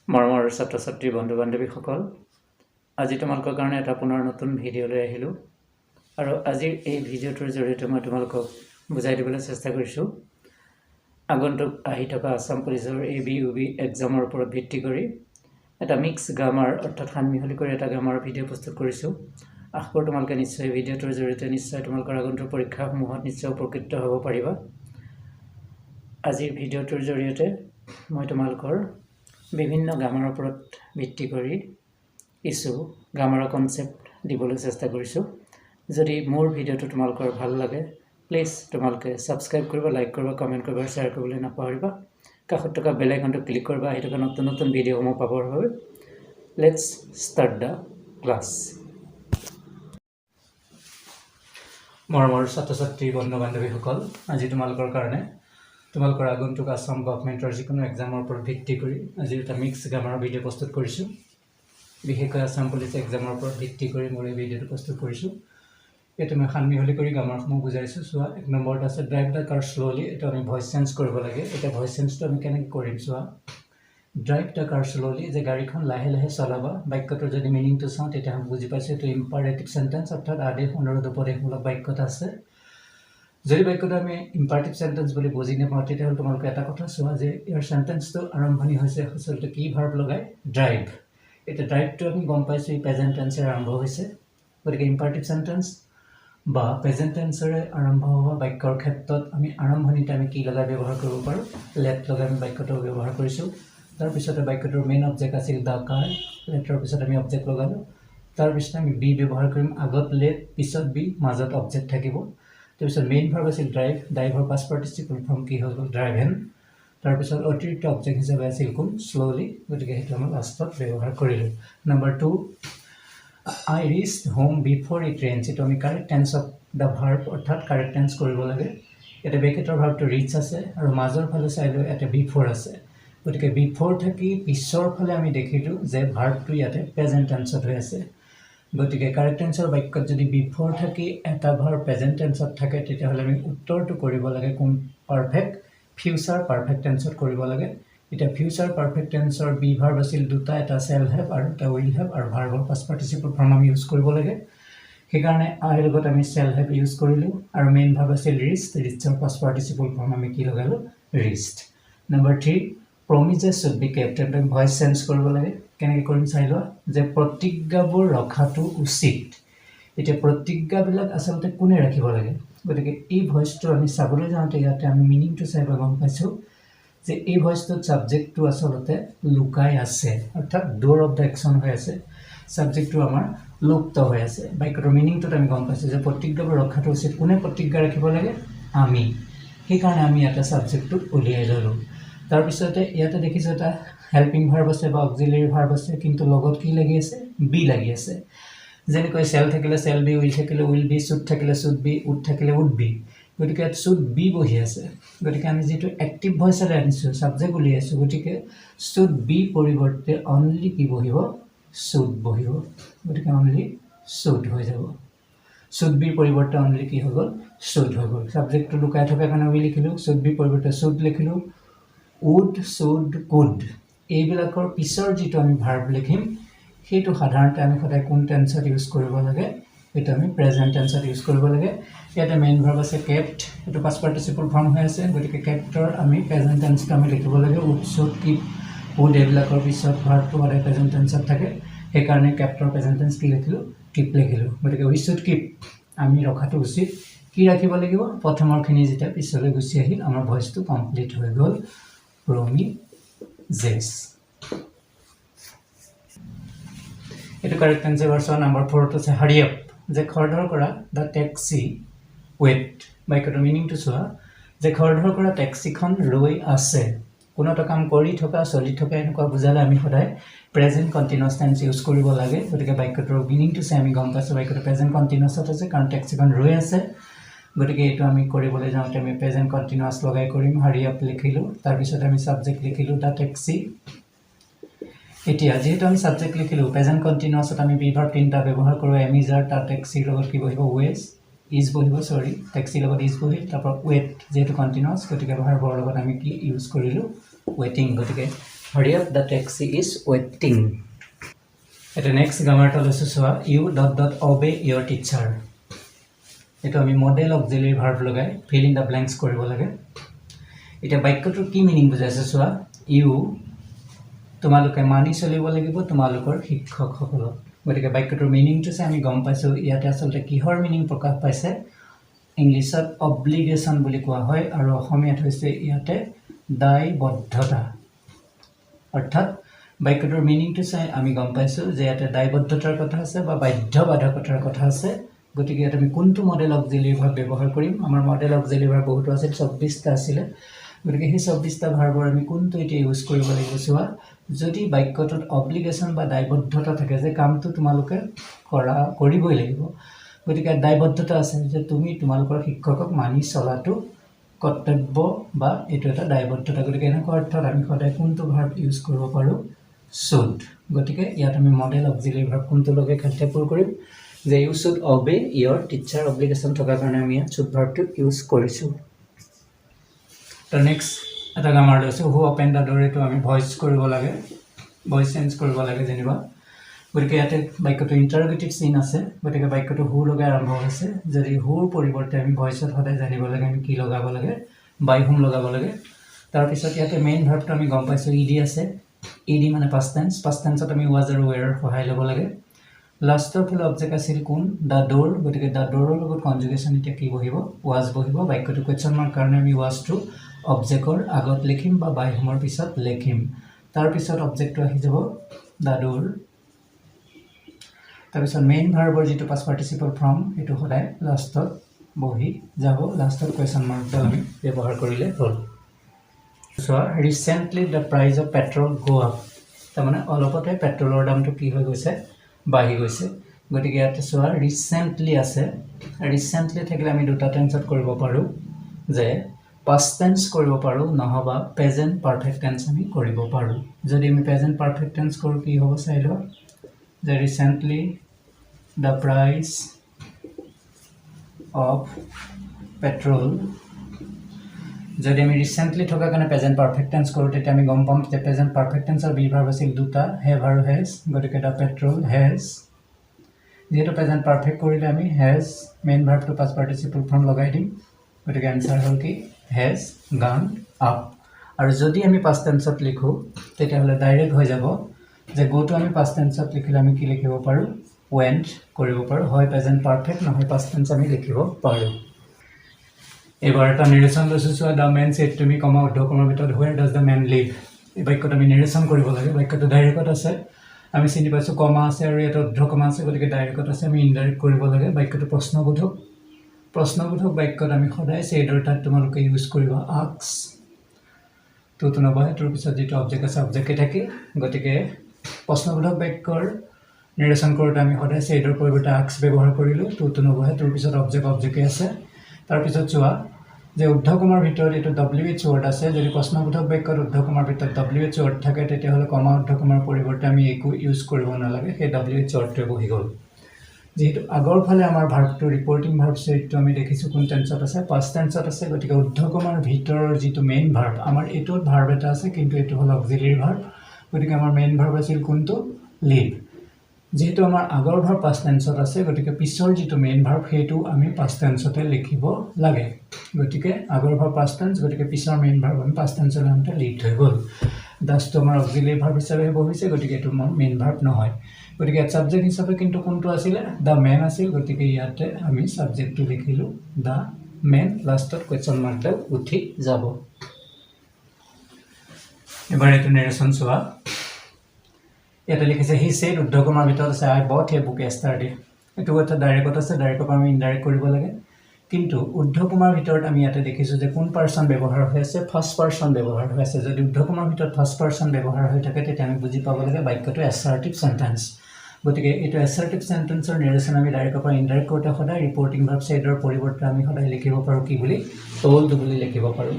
মৰমৰ ছাত্ৰ ছাত্ৰী বন্ধু বান্ধৱীসকল, আজি তোমালোকৰ কাৰণে এটা পুনৰ নতুন ভিডিঅ' লৈ আহিলোঁ আৰু আজিৰ এই ভিডিঅ'টোৰ জৰিয়তে মই তোমালোকক বুজাই দিবলৈ চেষ্টা কৰিছোঁ আগন্তুক আহি থকা আসাম পুলিচৰ ABUB এক্সামৰ ওপৰত ভিত্তি কৰি এটা মিক্স গ্ৰামাৰ অৰ্থাৎ সানমিহলি কৰি এটা গ্ৰামাৰ ভিডিঅ' প্ৰস্তুত কৰিছোঁ। আশা কৰোঁ তোমালোকে নিশ্চয় ভিডিঅ'টোৰ জৰিয়তে নিশ্চয় তোমালোকৰ আগন্তুক পৰীক্ষাসমূহত নিশ্চয় উপকৃত হ'ব পাৰিবা। আজিৰ ভিডিঅ'টোৰ জৰিয়তে মই তোমালোকৰ বিভিন্ন গ্ৰামাৰৰ ওপৰত ভিত্তি কৰি কিছু গ্ৰামাৰৰ কনচেপ্ট দিবলৈ চেষ্টা কৰিছোঁ। যদি মোৰ ভিডিঅ'টো তোমালোকৰ ভাল লাগে প্লিজ তোমালোকে ছাবস্ক্ৰাইব কৰিব, লাইক কৰিব, কমেণ্ট কৰিব আৰু শ্বেয়াৰ কৰিবলৈ নাপাহৰিবা। কাষত থকা বেল আইকনটো ক্লিক কৰিবা আহি থকা নতুন নতুন ভিডিঅ'সমূহ পাবৰ বাবে। Let's start the class. মৰমৰ ছাত্ৰ ছাত্ৰী বন্ধু বান্ধৱীসকল, আজি তোমালোকৰ কাৰণে তোমালোকৰ আগন্তুক আসাম গভৰ্ণমেণ্টৰ যিকোনো এক্সামৰ ওপৰত ভিত্তি কৰি আজি এটা মিক্স গ্ৰামাৰৰ ভিডিঅ' প্ৰস্তুত কৰিছোঁ। বিশেষকৈ আসাম পুলিচ এক্সামৰ ওপৰত ভিত্তি কৰি মই এই ভিডিঅ'টো প্ৰস্তুত কৰিছোঁ। এইটো মই সানমিহলি কৰি গ্ৰামাৰসমূহ বুজাইছোঁ। চোৱা, 1 নম্বৰত আছে ড্ৰাইভ দ্য কাৰ শ্ল'লি। এইটো আমি ভইচ চেঞ্জ কৰিব লাগে। এতিয়া ভইচ চেঞ্জটো আমি কেনেকৈ কৰিম চোৱা। ড্ৰাইভ দ্য কাৰ শ্ল'লি, যে গাড়ীখন লাহে লাহে চলাবা। বাক্যটোৰ যদি মিনিংটো চাওঁ তেতিয়া আমি বুজি পাইছোঁ এইটো ইম্পাৰেটিভ চেণ্টেন্স অৰ্থাৎ আদেশ অনুৰোধ উপদেশমূলক বাক্যত আছে। যদি বাক্যটো আমি ইম্পাৰেটিভ চেণ্টেন্স বুলি বুজি নাপাওঁ তেতিয়াহ'লে তোমালোকে এটা কথা চোৱা যে ইয়াৰ চেণ্টেন্সটো আৰম্ভণি হৈছে আচলতে কি ভাৰ্ব লগাই, ড্ৰাইভ। এতিয়া ড্ৰাইভটো আমি গম পাইছোঁ ই প্ৰেজেণ্ট টেন্সেৰে আৰম্ভ হৈছে। গতিকে ইম্পাৰেটিভ চেণ্টেন্স বা প্ৰেজেণ্ট টেন্সেৰে আৰম্ভ হোৱা বাক্যৰ ক্ষেত্ৰত আমি আৰম্ভণিতে আমি কি লগাই ব্যৱহাৰ কৰিব পাৰোঁ, লেট লগাই আমি বাক্যটো ব্যৱহাৰ কৰিছোঁ। তাৰপিছতে বাক্যটোৰ মেইন অবজেক্ট আছিল দ্য কাৰ। লেটৰ পিছত আমি অবজেক্ট লগালোঁ। তাৰপিছত আমি বি ব্যৱহাৰ কৰিম, আগত লেট পিছত বি, মাজত অবজেক্ট থাকিব। তাৰপিছত মেইন ভাৰ্ব আছিল ড্ৰাইভ, ড্ৰাইভৰ পাষ্ট পাৰ্টিচিপল ফৰ্ম কি হৈ গ'ল, ড্ৰাইভেন। তাৰপিছত অতিৰিক্ত অবজেক্ট হিচাপে আছিল কোন, শ্ল'লি। গতিকে সেইটো আমি লাষ্টত ব্যৱহাৰ কৰিলোঁ। Number 2, I reached home before it rains. এইটো আমি correct tense of the verb অৰ্থাৎ কাৰেক্ট টেন্স কৰিব লাগে। ইয়াতে বেকেটৰ ভাৰ্বটো ৰিচ আছে আৰু মাজৰ ফালে চাইলৈ ইয়াতে বিফৰ আছে। গতিকে বিফৰ থাকি পিছৰ ফালে আমি দেখিলোঁ যে ভাৰ্বটো ইয়াতে প্ৰেজেণ্ট টেন্সত হৈ আছে। গতিকে কাৰেক্ট টেন্সৰ বাক্যত যদি বিফৰ থাকি এটা ভাৰ্ব প্ৰেজেণ্ট টেন্সত থাকে তেতিয়াহ'লে আমি উত্তৰটো কৰিব লাগে কোন, পাৰফেক্ট ফিউচাৰ পাৰফেক্ট টেন্সত কৰিব লাগে। এতিয়া ফিউচাৰ পাৰফেক্ট টেন্সৰ বি ভাৰ্ব আছিল দুটা, এটা চেল হেভ আৰু এটা উইল হেভ, আৰু ভাৰ্বৰ পাষ্ট পাৰ্টিচিপল ফৰ্ম আমি ইউজ কৰিব লাগে। সেইকাৰণে আইৰ লগত আমি চেল হেভ ইউজ কৰিলোঁ আৰু মেইন ভাৰ্ব আছিল ৰিচ্ড, ৰিচ্ডৰ পাষ্ট পাৰ্টিচিপল ফৰ্ম আমি কি লগালোঁ, reached. Number 3, promises should be kept. আমি ভইচ চেঞ্জ কৰিব লাগে। কেনেকৈ কৰিম চাই লোৱা, যে প্ৰতিজ্ঞাবোৰ ৰখাটো উচিত। এতিয়া প্ৰতিজ্ঞাবিলাক আচলতে কোনে ৰাখিব লাগে। গতিকে এই ভইচটো আমি চাবলৈ যাওঁতে ইয়াতে আমি মিনিংটো চাই গম পাইছোঁ যে এই ভইচটোত ছাবজেক্টটো আচলতে লুকাই আছে, অৰ্থাৎ ড'ৰ অফ দ্য একশ্যন হৈ আছে। ছাবজেক্টটো আমাৰ লুপ্ত হৈ আছে। বাক্যটোৰ মিনিংটোত আমি গম পাইছোঁ যে প্ৰতিজ্ঞাবোৰ ৰখাটো উচিত। কোনে প্ৰতিজ্ঞা ৰাখিব লাগে, আমি। সেইকাৰণে আমি ইয়াতে ছাবজেক্টটো উলিয়াই ল'লোঁ। তাৰপিছতে ইয়াতে দেখিছোঁ এটা হেল্পিং ভাৰ্ব আছে বা অক্সিলিয়াৰী ভাৰ্ব আছে, কিন্তু লগত কি লাগি আছে, বি লাগি আছে। যেনেকৈ চেল থাকিলে চেল বি, উইল থাকিলে উইল বি, শুড থাকিলে শুড বি, উড থাকিলে উড বি। গতিকে ইয়াত শুড বি বহি আছে। গতিকে আমি যিটো এক্টিভ ভইচেৰে আনিছোঁ, ছাবজেক্ট উলিয়াইছোঁ, গতিকে শুড বি পৰিৱৰ্তে অনলি কি বহিব, শুড বহিব। গতিকে অনলি শুড হৈ যাব। শুড বিৰ পৰিৱৰ্তে অনলি কি হৈ গ'ল, শুড হৈ গ'ল। ছাবজেক্টটো লুকাই থকাৰ কাৰণে উইল লিখিলোঁ, শুড বিৰ পৰিৱৰ্তে শুড লিখিলোঁ। উড, শুড, কুড এইবিলাকৰ পিছৰ যিটো আমি ভাৰ্ব লিখিম সেইটো সাধাৰণতে আমি সদায় কোন টেন্সত ইউজ কৰিব লাগে, সেইটো আমি প্ৰেজেণ্ট টেন্সত ইউজ কৰিব লাগে। ইয়াতে মেইন ভাৰ্ব আছে কেপ্ট, এইটো পাষ্ট পাৰ্টিচিপল ফৰ্ম হৈ আছে। গতিকে কেপ্টৰ আমি প্ৰেজেণ্ট টেন্সটো আমি লিখিব লাগে। উড, শুড, কিপ, উড এইবিলাকৰ পিছত ভাৰ্বটো সদায় প্ৰেজেণ্ট টেন্সত থাকে। সেইকাৰণে কেপ্টৰ প্ৰেজেণ্ট টেন্স কি লিখিলোঁ, কিপ লিখিলোঁ। গতিকে উই শুড কিপ, আমি ৰখাটো উচিত। কি ৰাখিব লাগিব, প্ৰথমৰখিনি যেতিয়া পিছলৈ গুচি আহিল আমাৰ ভইচটো কমপ্লিট হৈ গ'ল, প্ৰমিজেছ। এইটো কাৰেক্ট এনচাৰ ভাৰ্চৰ নম্বৰ 4ত আছে হাৰি আপ, যে খৰধৰ কৰা দ্য টেক্সি ৱেট। বাক্যটোৰ মিনিংটো চোৱা, যে খৰধৰ কৰা টেক্সিখন ৰৈ আছে। কোনো এটা কাম কৰি থকা, চলি থকা এনেকুৱা বুজালে আমি সদায় প্ৰেজেণ্ট কণ্টিনিউৱাছ টেন্স ইউজ কৰিব লাগে। গতিকে বাক্যটোৰ মিনিংটো চাই আমি গম পাইছোঁ বাক্যটো প্ৰেজেণ্ট কণ্টিনিউৱাছত আছে, কাৰণ টেক্সিখন ৰৈ আছে। গতিকে এইটো আমি কৰিবলৈ যাওঁতে আমি প্ৰেজেণ্ট কণ্টিনিউৱাছ লগাই কৰিম, হাৰি আপ লিখিলোঁ। তাৰপিছত আমি ছাবজেক্ট লিখিলোঁ দ্য টেক্সি। এতিয়া যিহেতু আমি ছাবজেক্ট লিখিলোঁ, প্ৰেজেণ্ট কণ্টিনিউৱাছত আমি বি ভাৰ্ব 3টা ব্যৱহাৰ কৰোঁ। এম ইজ আৰ, তাৰ টেক্সিৰ লগত কি বহিব, ৱেজ, ইজ বহিব, টেক্সিৰ লগত ইজ বহিল। তাৰপৰা ৱেট যিহেতু কণ্টিনিউৱাছ, গতিকে ভাৰ্বৰ লগত আমি কি ইউজ কৰিলোঁ, ৱেটিং। গতিকে Hurry up, the taxi is waiting. এটা নেক্সট গ্ৰামাৰটো লৈছোঁ চোৱা, U dot dot অবে your teacher. এইটো আমি মডেল অক্সিলাৰী ভাৰ্ব লগাই ফিল ইন দ্য ব্লেংকছ কৰিব লাগে। এতিয়া বাক্যটোৰ কি মিনিং বুজাইছে চোৱা, ইউ তোমালোকে মানি চলিব লাগিব তোমালোকৰ শিক্ষকসকলক। গতিকে বাক্যটোৰ মিনিংটো চাই আমি গম পাইছোঁ ইয়াতে আচলতে কিহৰ মিনিং প্ৰকাশ পাইছে। ইংলিছত অব্লিগেশ্যন বুলি কোৱা হয় আৰু অসমীয়াত হৈছে ইয়াতে দায়বদ্ধতা। অৰ্থাৎ বাক্যটোৰ মিনিংটো চাই আমি গম পাইছোঁ যে ইয়াতে দায়বদ্ধতাৰ কথা আছে বা বাধ্যবাধকতাৰ কথা আছে। গতিকে ইয়াত আমি কোনটো মডেল অক্সিলাৰী ভাৰ্ব ব্যৱহাৰ কৰিম। আমাৰ মডেল অক্সিলাৰী ভাৰ্ব বহুতো আছিল, 24টা আছিলে। গতিকে সেই 24টা ভাৰ্বৰ আমি কোনটো এতিয়া ইউজ কৰিব লাগিব চোৱা, যদি বাক্যটোত অব্লিগেশ্যন বা দায়বদ্ধতা থাকে যে কামটো তোমালোকে কৰিবই লাগিব। গতিকে দায়বদ্ধতা আছে যে তুমি তোমালোকৰ শিক্ষকক মানি চলাটো কৰ্তব্য বা এইটো এটা দায়বদ্ধতা। গতিকে এনেকুৱা অৰ্থত আমি সদায় কোনটো ভাৰ্ব ইউজ কৰিব পাৰোঁ, শুড। গতিকে ইয়াত আমি মডেল অক্সিলাৰী ভাৰ্ব কোনটো লগে খাদ্যপুৰ কৰিম যে you should obey your teacher. Obligation থকাৰ কাৰণে আমি ইয়াত শুড ভাৰ্বটো ইউজ কৰিছোঁ। তো নেক্সট এটা গ্ৰামাৰ লৈছোঁ, হু অপেন দ্য ড'ৰ। এইটো আমি ভইচ কৰিব লাগে, ভইচ চেঞ্জ কৰিব লাগে যেনিবা। গতিকে ইয়াতে বাক্যটো ইণ্টাৰগেটিভ চিন আছে। গতিকে বাক্যটো হু লগাই আৰম্ভ হৈছে। যদি হুৰ পৰিৱৰ্তে আমি ভইচত সদায় জানিব লাগে আমি কি লগাব লাগে, বাই হুম লগাব লাগে। তাৰপিছত ইয়াতে মেইন ভাৰ্বটো আমি গম পাইছোঁ ইডি আছে। ইডি মানে পাষ্ট টেন্স। পাষ্ট টেন্সত আমি ৱাজ আৰু ৱেৰৰ সহায় ল'ব লাগে। লাষ্টৰ ফালে অবজেক্ট আছিল কোন, দ্য ড'ৰ। গতিকে দ্য ড'ৰৰ লগত কনজুগেশ্যন এতিয়া কি বহিব, ৱাজ বহিব। বাক্যটো কুৱেশ্যন মাৰ্ক কাৰণে আমি ৱাজটো অবজেক্টৰ আগত লিখিম বা বাই হুমৰ পিছত লিখিম। তাৰপিছত অবজেক্টটো আহি যাব দ্য ড'ৰ। তাৰপিছত মেইন ভাৰ্বৰ যিটো পাষ্ট পাৰ্টিচিপল ফৰ্ম সেইটো সদায় লাষ্টত বহি যাব। লাষ্টত কুৱেশ্যন মাৰ্কটো আমি ব্যৱহাৰ কৰিলে হ'ল। চোৱা, recently the price of petrol go up. তাৰমানে অলপতে পেট্ৰলৰ দামটো কি হৈ গৈছে, বাঢ়ি গৈছে। গতিকে ইয়াতে চোৱা ৰিচেণ্টলি আছে। ৰিচেণ্টলি থাকিলে আমি দুটা টেন্সত কৰিব পাৰোঁ, যে পাষ্ট টেন্স কৰিব পাৰোঁ নহবা প্ৰেজেণ্ট পাৰফেক্ট টেন্স আমি কৰিব পাৰোঁ। যদি আমি প্ৰেজেণ্ট পাৰফেক্ট টেন্স কৰোঁ কি হ'ব চাই লোৱা, যে recently the price of petrol. যদি আমি ৰিচেণ্টলি থকাৰ কাৰণে প্ৰেজেণ্ট পাৰফেক্ট টেন্স কৰোঁ তেতিয়া আমি গম পাম যে প্ৰেজেণ্ট পাৰফেক্ট টেন্সৰ বি ভাৰ্ব আছিল দুটা, হেভ আৰু হেজ। গতিকে দ্য পেট্ৰল হেজ। যিহেতু প্ৰেজেণ্ট পাৰফেক্ট কৰিলে আমি হেজ মেইন ভাৰ্বটো পাষ্ট পাৰ্টিচিপল ফৰ্ম লগাই দিম। গতিকে এনচাৰ হ'ল কি, হেজ গান আপ। আৰু যদি আমি পাষ্ট টেন্সত লিখোঁ তেতিয়াহ'লে ডাইৰেক্ট হৈ যাব যে গ'টো আমি পাষ্ট টেন্সত লিখিলে আমি কি লিখিব পাৰোঁ, ৱেণ্ট কৰিব পাৰোঁ। হয় প্ৰেজেণ্ট পাৰফেক্ট, নহয় পাষ্ট টেন্স আমি লিখিব পাৰোঁ। এবাৰ এটা নিৰেশ্যন লৈছোঁ চোৱা, the man said to me, comma উদ্ধকমাৰ ভিতৰত where does the man live. এই বাক্যটো আমি নিৰেশ্যন কৰিব লাগে। বাক্যটো ডাইৰেক্টত আছে, আমি চিনি পাইছোঁ কমা আছে আৰু ইয়াত উদ্ধকমা আছে। গতিকে ডাইৰেক্টত আছে, আমি ইনডাইৰেক্ট কৰিব লাগে। বাক্যটো প্ৰশ্নবোধক। প্ৰশ্নবোধক বাক্যত আমি সদায় ছেডৰ তাত তোমালোকে ইউজ কৰিবা আক্স। টোটো নবহে, তোৰ পিছত যিটো অবজেক্ট আছে অবজেক্টে থাকে। গতিকে প্ৰশ্নবোধক বাক্যৰ নিৰেশ্যন কৰোঁতে আমি সদায় ছেডৰ পৰিৱৰ্তে আক্স ব্যৱহাৰ কৰিলোঁ। টোটো নবহে, তোৰ পিছত অবজেক্টে আছে। তাৰপিছত চোৱা যে উদ্ধকমাৰ ভিতৰত এইটো WH ৱৰ্ড আছে। যদি প্ৰশ্নবোধক বাক্যত উদ্ধকমাৰ ভিতৰত WH ৱৰ্ড থাকে তেতিয়াহ'লে কমা উদ্ধকমাৰ পৰিৱৰ্তে আমি একো ইউজ কৰিব নালাগে, সেই WH ৱৰ্ডটোৱে বহি গ'ল। যিহেতু আগৰ ফালে আমাৰ ভাৰ্বটো ৰিপৰ্টিং ভাৰ্ব ছেডটো আমি দেখিছোঁ কোন টেন্সত আছে, পাষ্ট টেন্সত আছে। গতিকে উদ্ধকমাৰ ভিতৰৰ যিটো মেইন ভাৰ্ব, আমাৰ এইটোত ভাৰ্ব এটা আছে কিন্তু এইটো হ'ল অক্সিলাৰী ভাৰ্ব। গতিকে আমাৰ মেইন ভাৰ্ব আছিল কোনটো, লিভ। যিহেতু আমাৰ আগৰ ভাৰ্ব পাষ্ট টেন্সত আছে গতিকে পিছৰ যিটো মেইন ভাৰ্ব সেইটো আমি পাষ্ট টেন্সতে লিখিব লাগে। গতিকে আগৰ ভাৰ্ব পাষ্ট টেন্স, গতিকে পিছৰ মেইন ভাৰ্ব আমি পাষ্ট টেন্সলৈ আনোতে লিড হৈ গ'ল। ডাছটো আমাৰ অক্সিলাৰী ভাৰ্ব হিচাপে বহিছে, গতিকে এইটো মোৰ মেইন ভাৰ্ব নহয়। গতিকে ছাবজেক্ট হিচাপে কিন্তু কোনটো আছিলে, দ্য মেন আছিল। গতিকে ইয়াতে আমি ছাবজেক্টটো লিখিলোঁ দ্য মেন। লাষ্টত কুৱেশ্যন মাৰ্কডাল উঠি যাব। এবাৰ এইটো নেৰেশ্যন চোৱা, ইয়াতে লিখিছে হি ছেড, উদ্ধকমাৰ ভিতৰত আছে I bought A book yesterday। এইটো এটা ডাইৰেক্টত আছে, ডাইৰেক্টৰ পৰা আমি ইনডাইৰেক্ট কৰিব লাগে। কিন্তু উদ্ধকমাৰ ভিতৰত আমি ইয়াতে দেখিছোঁ যে কোন পাৰ্চন ব্যৱহাৰ হৈ আছে, ফাৰ্ষ্ট পাৰ্চন ব্যৱহাৰ হৈ আছে। যদি উদ্ধকমাৰ ভিতৰত ফাৰ্ষ্ট পাৰ্চন ব্যৱহাৰ হৈ থাকে তেতিয়া আমি বুজি পাব লাগে বাক্যটো এছাৰ্টিভ চেণ্টেন্স। গতিকে এইটো এছাৰ্টিভ চেণ্টেন্সৰ নিৰেশ্যন আমি ডাইৰেক্টৰ পৰা ইনডাইৰেক্ট কৰোঁতে সদায় ৰিপৰ্টিং ভাৰ্ব ছেডৰ পৰিৱৰ্তে আমি সদায় লিখিব পাৰোঁ কি বুলি, টল্ড বুলি লিখিব পাৰোঁ।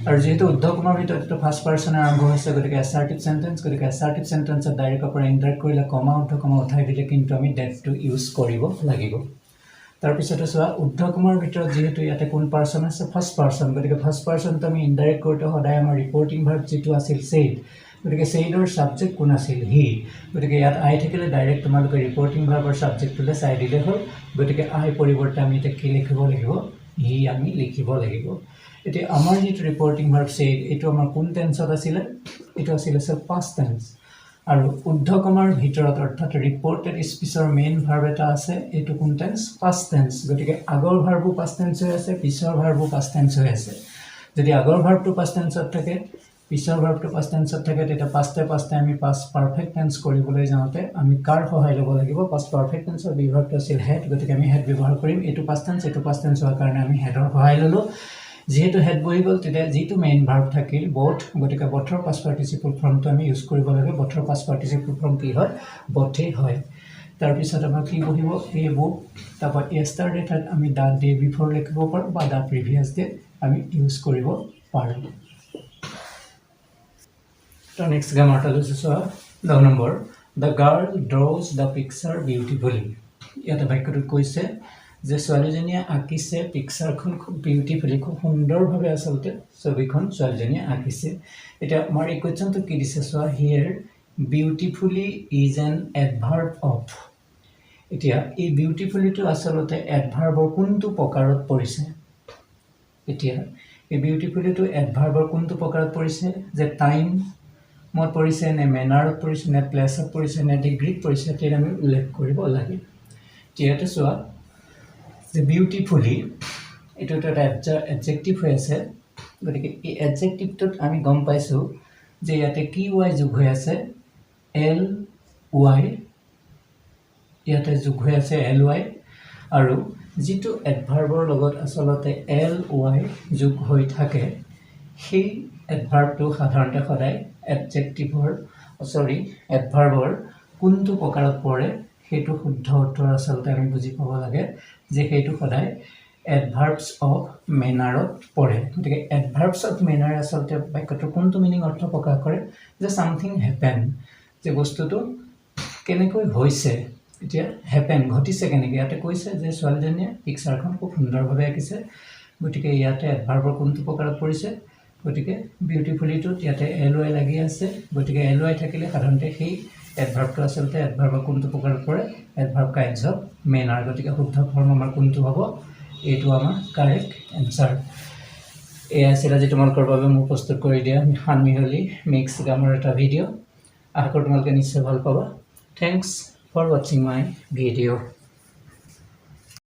আৰু যিহেতু উদ্ধকমাৰ ভিতৰত এইটো ফাৰ্ষ্ট পাৰ্চনে আৰম্ভ হৈছে গতিকে এছাৰ্টিভ চেণ্টেন্স। গতিকে এছাৰ্টিভ চেণ্টেন্সত ডাইৰেক্টৰ পৰা ইনডাইৰেক্ট কৰিলে কমা উদ্ধকমা উঠাই দিলে কিন্তু আমি ডেটটো ইউজ কৰিব লাগিব। তাৰপিছতে চোৱা, উদ্ধকমাৰ ভিতৰত যিহেতু ইয়াতে কোন পাৰ্চন আছে, ফাৰ্ষ্ট পাৰ্চন। গতিকে ফাৰ্ষ্ট পাৰ্চনটো আমি ইনডাইৰেক্ট কৰোঁতে সদায় আমাৰ ৰিপৰ্টিং ভাৰ্ব যিটো আছিল ছেড, গতিকে সেইডৰ ছাবজেক্ট কোন আছিল হি গতিকে ইয়াত আই থাকিলে ডাইৰেক্ট তোমালোকে ৰিপৰ্টিং ভাৰ্বৰ ছাবজেক্টটোলৈ চাই দিলে হ'ল গতিকে আই পৰিৱৰ্তে আমি এতিয়া কি লিখিব লাগিব হি আমি লিখিব লাগিব এতিয়া আমাৰ যিটো ৰিপৰ্টিং ভাৰ্ব সেইড এইটো আমাৰ কোন টেন্সত আছিলে এইটো আছিলে পাষ্ট টেন্স আৰু উদ্ধকমাৰ ভিতৰত অৰ্থাৎ ৰিপৰ্টেড স্পীচৰ মেইন ভাৰ্ব এটা আছে এইটো কোন টেন্স পাষ্ট টেন্স গতিকে আগৰ ভাৰ্বো পাষ্ট টেন্স হৈ আছে পিছৰ ভাৰ্বো পাষ্ট টেন্স হৈ আছে যদি আগৰ ভাৰ্বটো পাষ্ট টেন্সত থাকে পিছৰ ভাৰ্বটো পাষ্ট টেন্সত থাকে তেতিয়া পাষ্টে আমি পাষ্ট পাৰফেক্ট টেন্স কৰিবলৈ যাওঁতে আমি কাৰ সহায় ল'ব লাগিব পাষ্ট পাৰফেক্ট টেন্সৰ বিভাগটো আছিল হেড গতিকে আমি হেড ব্যৱহাৰ কৰিম এইটো পাষ্ট টেন্স হোৱাৰ কাৰণে আমি হেডৰ সহায় ল'লোঁ যেহেতু হেড বহি গ'ল তেতিয়া যিটো মেইন ভাৰ্ব থাকিল বথ গতিকে বথৰ পাষ্ট পাৰ্টিচিপল ফৰ্মটো আমি ইউজ কৰিব লাগে বথৰ পাষ্ট পাৰ্টিচিপল ফৰ্ম কি হয় বথেই হয় তাৰপিছত আমাৰ কি বহিব এ বুক তাৰপৰা য়েষ্টাৰডে ঠাইত আমি দ্য ডে বিফৰ লিখিব পাৰোঁ বা দ্য প্ৰিভিয়াছ ডে আমি ইউজ কৰিব পাৰোঁ তো নেক্সট গ্ৰামাৰটা লৈছোঁ চোৱা 10 number the girl draws the picture beautifully ইয়াতে বাক্যটোত কৈছে যে ছোৱালীজনীয়ে আঁকিছে পিকচাৰখন খুব বিউটিফুলি খুব সুন্দৰভাৱে আচলতে ছবিখন ছোৱালীজনীয়ে আঁকিছে এতিয়া আমাৰ এই কুৱেশ্যনটো কি দিছে চোৱা হিয়াৰ বিউটিফুলি ইজ এন এডভাৰ্ব অফ এতিয়া এই বিউটিফুলিটো আচলতে এডভাৰ্বৰ কোনটো প্ৰকাৰত পৰিছে এতিয়া এই বিউটিফুলিটো এডভাৰ্বৰ কোনটো প্ৰকাৰত পৰিছে যে টাইমত পৰিছে নে মেনাৰত পৰিছে নে প্লেছত পৰিছে নে ডিগ্ৰীত পৰিছে তেতিয়া আমি উল্লেখ কৰিব লাগে ইয়াতে চোৱা যে বিউটিফুলি এইটো এটা এডজেক্টিভ হৈ আছে গতিকে এই এডজেক্টিভটোত আমি গম পাইছোঁ যে ইয়াতে কি ৱাই যোগ হৈ আছে এল ৱাই ইয়াতে যোগ হৈ আছে এল ৱাই আৰু যিটো এডভাৰ্বৰ লগত আচলতে এল ৱাই যোগ হৈ থাকে সেই এডভাৰ্বটো সাধাৰণতে সদায় এডভাৰ্বৰ কোনটো প্ৰকাৰত পৰে সেইটো শুদ্ধ উত্তৰ আচলতে আমি বুজি পাব লাগে যে সেইটো সদায় এডভাৰ্বছ অফ মেনাৰত পৰে গতিকে এডভাৰ্বছ অফ মেনাৰ আচলতে বাক্যটোৰ কোনটো মিনিং অৰ্থ প্ৰকাশ কৰে যে ছামথিং হেপেন যে বস্তুটো কেনেকৈ হৈছে এতিয়া হেপেন ঘটিছে কেনেকৈ ইয়াতে কৈছে যে ছোৱালীজনীয়ে পিকচাৰখন খুব সুন্দৰভাৱে আঁকিছে গতিকে ইয়াতে এডভাৰ্বৰ কোনটো প্ৰকাৰত পৰিছে গতিকে বিউটিফুলিটোত ইয়াতে এল ৱাই লাগি আছে গতিকে এল ৱাই থাকিলে সাধাৰণতে সেই এডভাৰ্বটো আচলতে এডভাৰ্বৰ কোনটো প্ৰকাৰত পৰে এডভাৰ্ব কাইণ্ডছ অফ মেনাৰ গতিকে শুদ্ধ ফৰ্ম আমাৰ কোনটো হ'ব এইটো আমাৰ কাৰেক্ট এনচাৰ এয়া আছিল আজি তোমালোকৰ বাবে মই প্ৰস্তুত কৰি দিয়া সানমিহলি মিক্স গ্ৰামাৰ এটা ভিডিঅ' আশা কৰোঁ তোমালোকে নিশ্চয় ভাল পাবা থেংকছ ফৰ ৱাচিং মাই ভিডিঅ'